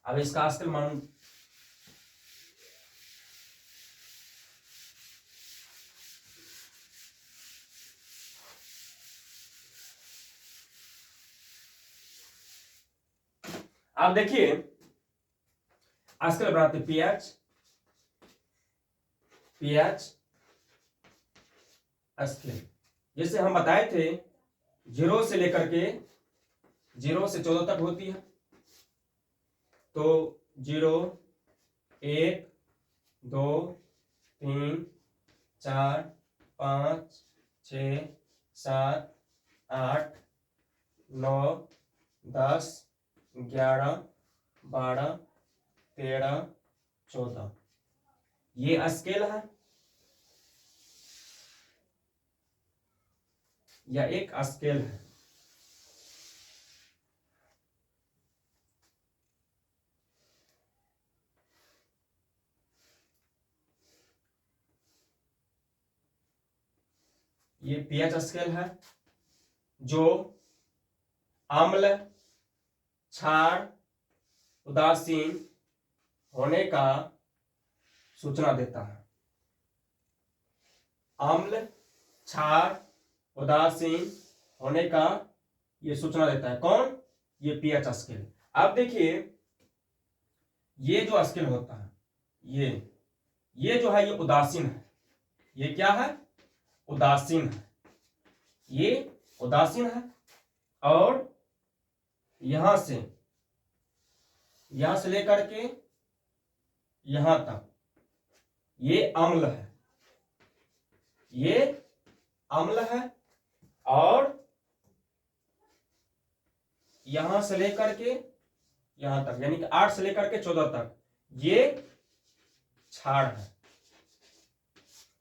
अब इसका स्केल मान आप देखिए स्केल बनाते पीएच स्केल, जैसे हम बताए थे 0 से लेकर के 0 से 14 तक होती है। तो 0 1 2 3 4 5 6 7 8 9 10 11 12 13 14 ये स्केल है या एक स्केल है। ये पीएच स्केल है जो अम्ल क्षार उदासीन होने का सूचना देता है। अम्ल क्षार उदासीन होने का ये सूचना देता है। कौन? ये पीएच स्केल। अब देखिए ये जो स्केल होता है ये जो है ये उदासीन है। ये क्या है? उदासीन है। ये उदासीन है और यहां से लेकर के यहां तक ये अम्ल है। ये अम्ल है और यहां से लेकर के यहां तक यानी कि 8 से लेकर के 14 तक ये क्षार है।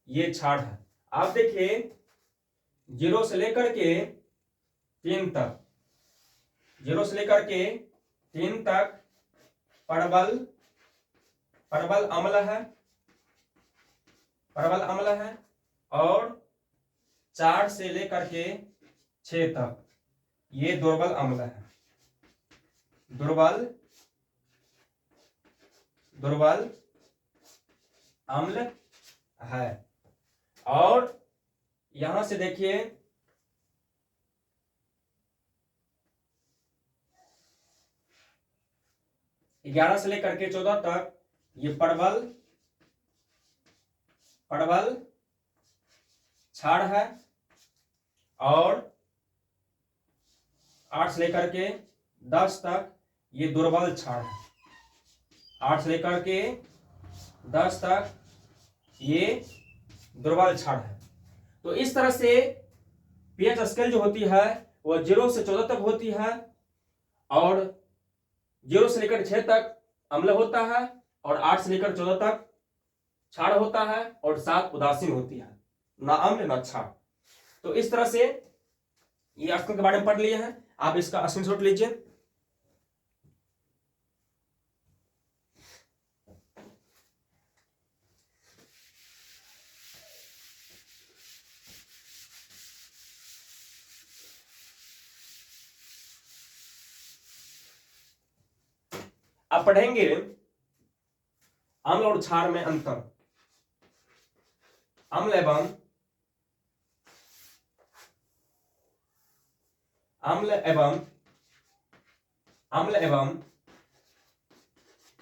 ये क्षार है। आप देखिए 0 से लेकर के 3 तक 0 से लेकर के 3 तक परवल अम्ल है। परवल अम्ल है और 4 से लेकर के 6 तक ये दुर्बल अम्ल है। दुर्बल अम्ल है। और यहां से देखिए 11 से लेकर के 14 तक ये परवल क्षार है और 8 से लेकर के 10 तक ये दुर्बल क्षार है। 8 से लेकर के 10 तक ये दुर्बल क्षार है। तो इस तरह से पीएच स्केल जो होती है वह 0 से 14 तक होती है और 0 से लेकर 6 तक अम्ल होता है और 8 से लेकर 14 तक क्षार होता है और 7 उदासीन होती है, ना अम्ल ना क्षार। तो इस तरह से ये स्केल के बारे में पढ़ लिए हैं। आप इसका स्क्रीनशॉट लीजिए। आप पढ़ेंगे अम्ल और क्षार में अंतर। अम्ल एवं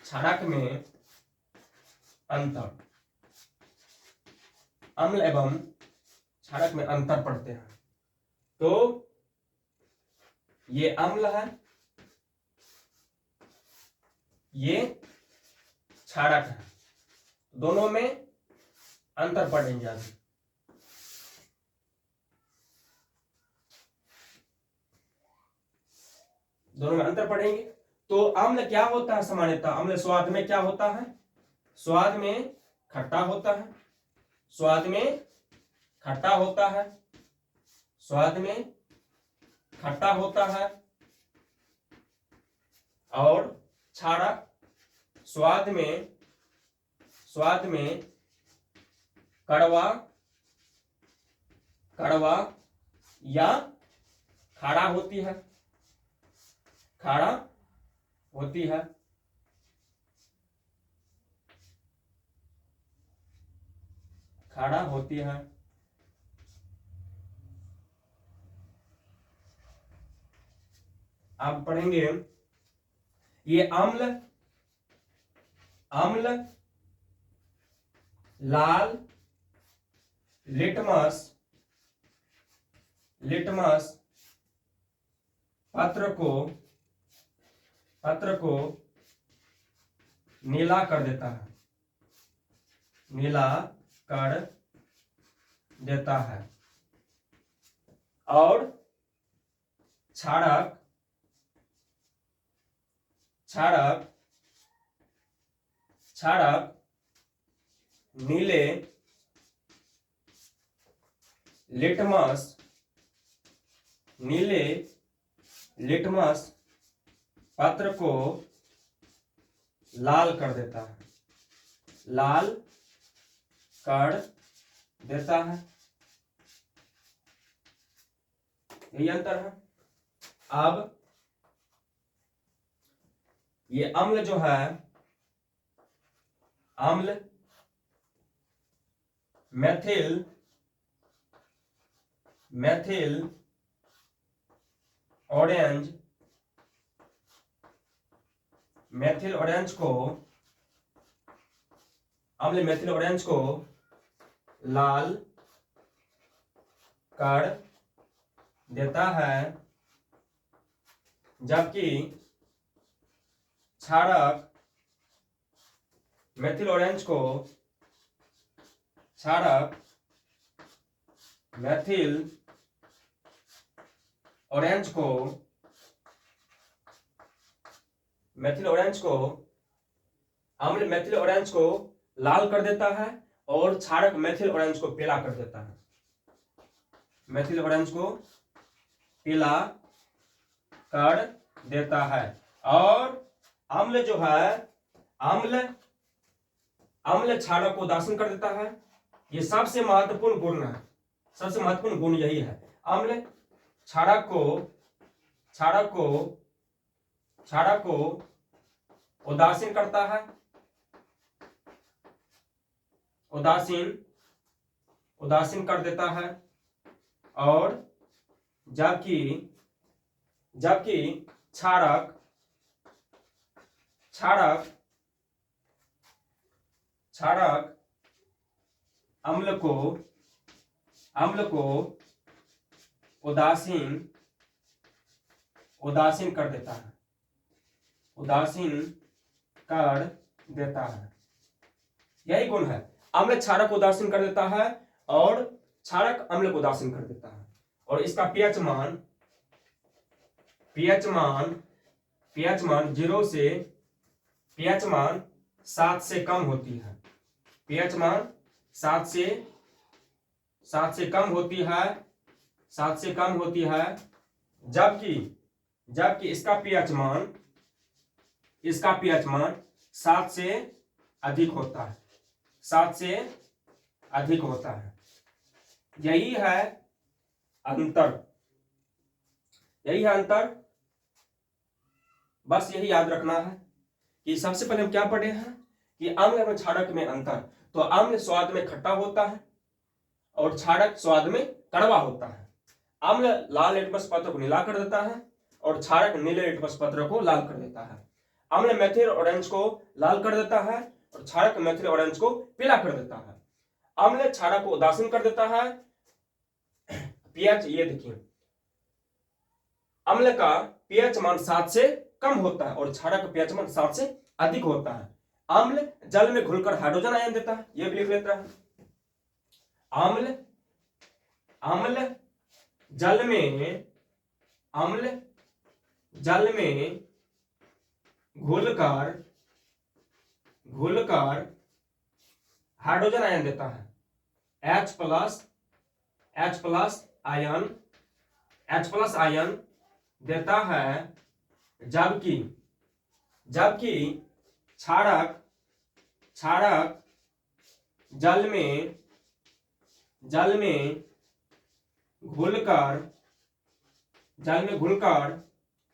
क्षारक में अंतर। अम्ल एवं क्षारक में अंतर पढ़ते हैं। तो ये अम्ल है, ये क्षारक है। दोनों में अंतर पढ़ेंगे आज। दोनों में अंतर पढ़ेंगे। तो अम्ल क्या होता है? सामान्यतः अम्ल स्वाद में क्या होता है? स्वाद में खट्टा होता है। स्वाद में खट्टा होता है। स्वाद में खट्टा होता है। और क्षारक स्वाद में कड़वा या खारा होती है। खाड़ा होती है। आप पढ़ेंगे ये अम्ल, अम्ल लाल लिटमस, लिटमस पत्र को नीला कर देता है, नीला कर देता है। और क्षारक, क्षारक, क्षारक नीले लिटमस, नीले लिटमस पत्र को लाल कर देता है, लाल कर देता है। यही अंतर है। अब ये अम्ल जो है, अम्ल methyl, methyl orange, methyl orange को, अम्ल मेथिल ऑरेंज को लाल कर देता है, जबकि क्षारक मेथिल ऑरेंज को, क्षारक मेथिल ऑरेंज को, मेथिल ऑरेंज को, अम्ल मेथिल ऑरेंज को लाल कर देता है और क्षारक मेथिल ऑरेंज को पीला कर देता है, मेथिल ऑरेंज को पीला कर देता है। और अम्ल जो है, अम्ल, अम्ल क्षारक को उदासीन कर देता है। ये सबसे महत्वपूर्ण गुण है, सबसे महत्वपूर्ण गुण यही है। अम्ल क्षारक को, क्षारक को, क्षारक को उदासीन करता है, उदासीन, उदासीन कर देता है। और जबकि, जबकि क्षारक, क्षारक, क्षारक अम्ल को, अम्ल को उदासीन, उदासीन कर देता है, उदासीन कर देता है। यही गुण है। अम्ल क्षारक को उदासीन कर देता है और क्षारक अम्ल को उदासीन कर देता है। और इसका पीएच मान, पीएच मान, पीएच मान 0 से, पीएच मान 7 से कम होती है, पीएच मान 7 से, 7 से कम होती है, 7 से कम होती है। जबकि, जबकि इसका पीएच मान, इसका पीएच मान 7 से अधिक होता है, 7 से अधिक होता है। यही है अंतर, यही है अंतर। बस यही याद रखना है कि सबसे पहले हम क्या पढ़े हैं कि अम्ल और क्षारक में अंतर। तो अम्ल स्वाद में खट्टा होता है और क्षारक स्वाद में कड़वा होता है। अम्ल लाल लिटमस पत्र को नीला कर देता है और क्षारक नीले लिटमस पत्र को लाल कर देता है। अम्ल मेथिल ऑरेंज को लाल कर देता है और क्षारक मेथिल ऑरेंज को पीला कर देता है। अम्ल क्षारक को उदासीन कर देता है। पीएच, ये देखिए, अम्ल का पीएच मान 7 से कम होता है और क्षारक का पीएच मान 7 से अधिक होता है। अम्ल जल में घुलकर हाइड्रोजन आयन देता है, यह भी लिख लेता है। अम्ल, अम्ल जल में, अम्ल जल में घुलकर, घुलकर हाइड्रोजन आयन देता है, H plus, H plus ion, H plus ion देता है। जबकि, जबकि क्षारक, क्षारक जल में, जल में घुलकर, जल में घुलकर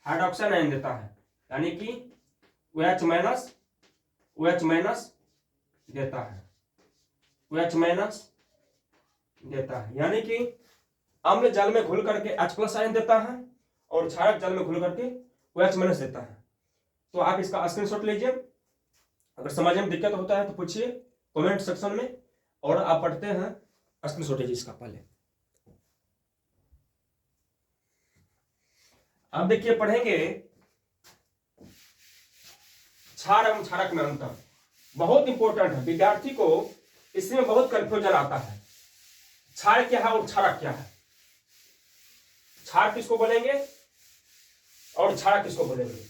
हाइड्रोक्साइड आयन देता है, यानी कि OH माइनस, OH माइनस देता है, OH माइनस देता है, यानी कि अम्ल जल में घुल करके H+ आयन देता है और क्षारक जल में घुल करके OH- देता है। तो आप इसका स्क्रीनशॉट लीजिए। अगर समझने में दिक्कत होता है तो पूछिए कमेंट सेक्शन में, और आप पढ़ते हैं स्क्रीनशॉट लीजिए इसका पहले। अब देखिए पढ़ेंगे क्षार एवं क्षारक में अंतर, बहुत इंपॉर्टेंट है, विद्यार्थी को इसमें बहुत कंफ्यूजन आता है। क्षार क्या है और क्षारक क्या है, क्षार किसको बोलेंगे और क्षारक किसको बोलेंगे,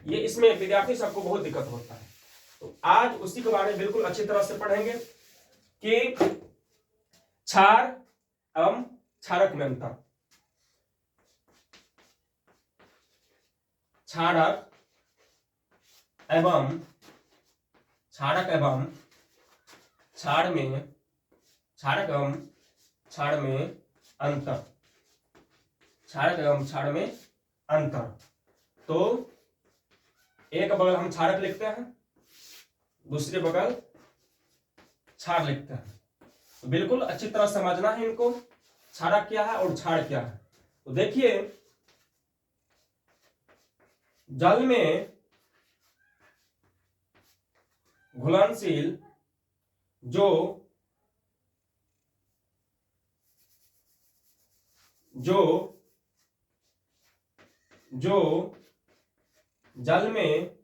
ये इसमें विद्यार्थी सबको बहुत दिक्कत होता है। तो आज उसी के बारे में बिल्कुल अच्छी तरह से पढ़ेंगे कि क्षार एवं क्षारक में अंतर। क्षारक एवं क्षारक एवं क्षार में, क्षारक एवं क्षार में अंतर, क्षारक एवं क्षार में अंतर। तो एक बगल हम क्षारक लिखते हैं, दूसरे बगल क्षार लिखते हैं। तो बिल्कुल अच्छी तरह समझना है इनको, क्षारक क्या है और क्षार क्या है। तो देखिए जल में घुलनशील जो जल में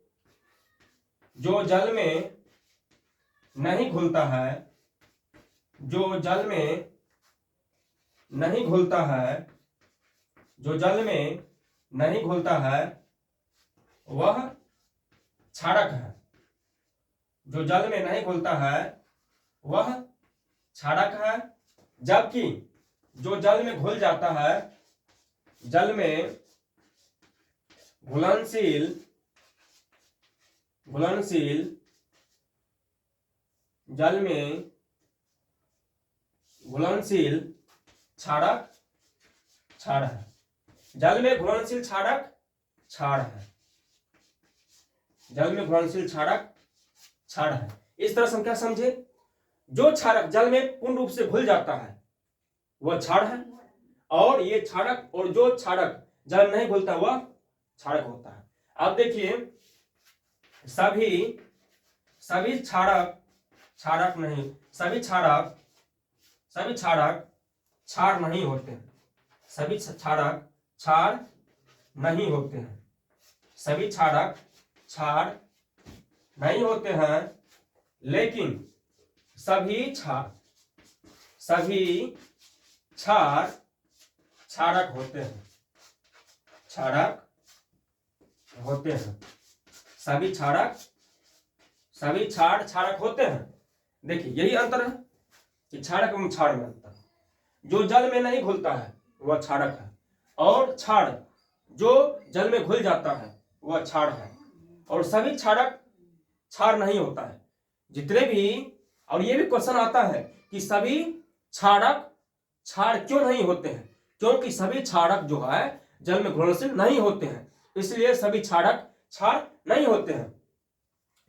नहीं घुलता है, जो जल में नहीं घुलता है, जो जल में नहीं घुलता है वह क्षारक है, जो जल में नहीं घुलता है वह क्षारक है। जबकि जो जल में घुल जाता है, जल में घुलनशील जल में घुलनशील क्षारक क्षार है, जल में घुलनशील क्षारक क्षार है, जल में घुलनशील क्षारक क्षार है। इस तरह से हम क्या समझे, जो क्षारक जल में पूर्ण रूप से घुल जाता है वह क्षार है, और ये क्षारक, और जो क्षारक जल नहीं घुलता वह क्षारक होता है। अब देखिए सभी क्षारक क्षारक नहीं, सभी क्षारक क्षार नहीं होते हैं, सभी क्षारक क्षार नहीं होते हैं, सभी क्षारक क्षार नहीं होते हैं, लेकिन सभी क्षार क्षारक होते हैं, क्षारक होते हैं, सभी क्षार क्षारक होते हैं। देखिए यही अंतर है कि क्षारक एवं क्षार में अंतर। जो जल में नहीं घुलता है वह क्षारक है, और क्षार जो जल में घुल जाता है वह क्षार है, और सभी क्षारक क्षार नहीं होता है जितने भी। और ये भी क्वेश्चन आता है कि सभी क्षारक क्षार क्यों नहीं होते हैं, क्योंकि सभी क्षारक जो है जल में घुलनशील नहीं होते हैं, इसलिए सभी क्षारक क्षार नहीं होते हैं,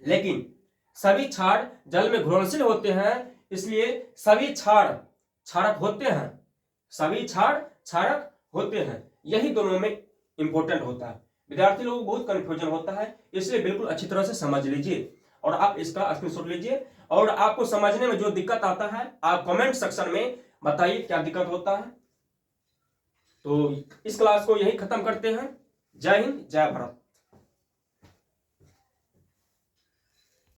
लेकिन सभी क्षार जल में घुलनशील होते हैं, इसलिए सभी क्षार क्षारक होते हैं, सभी क्षार क्षारक होते हैं। यही दोनों में इंपॉर्टेंट होता है। विद्यार्थी लोगों को बहुत कंफ्यूजन होता है, इसलिए बिल्कुल अच्छी तरह से समझ लीजिए और आप इसका स्क्रीनशॉट लीजिए। और आपको समझने में जो दिक्कत आता है आप कमेंट सेक्शन में बताइए क्या दिक्कत होता है। तो इस क्लास को यही खत्म करते हैं। जय हिंद, जय भारत।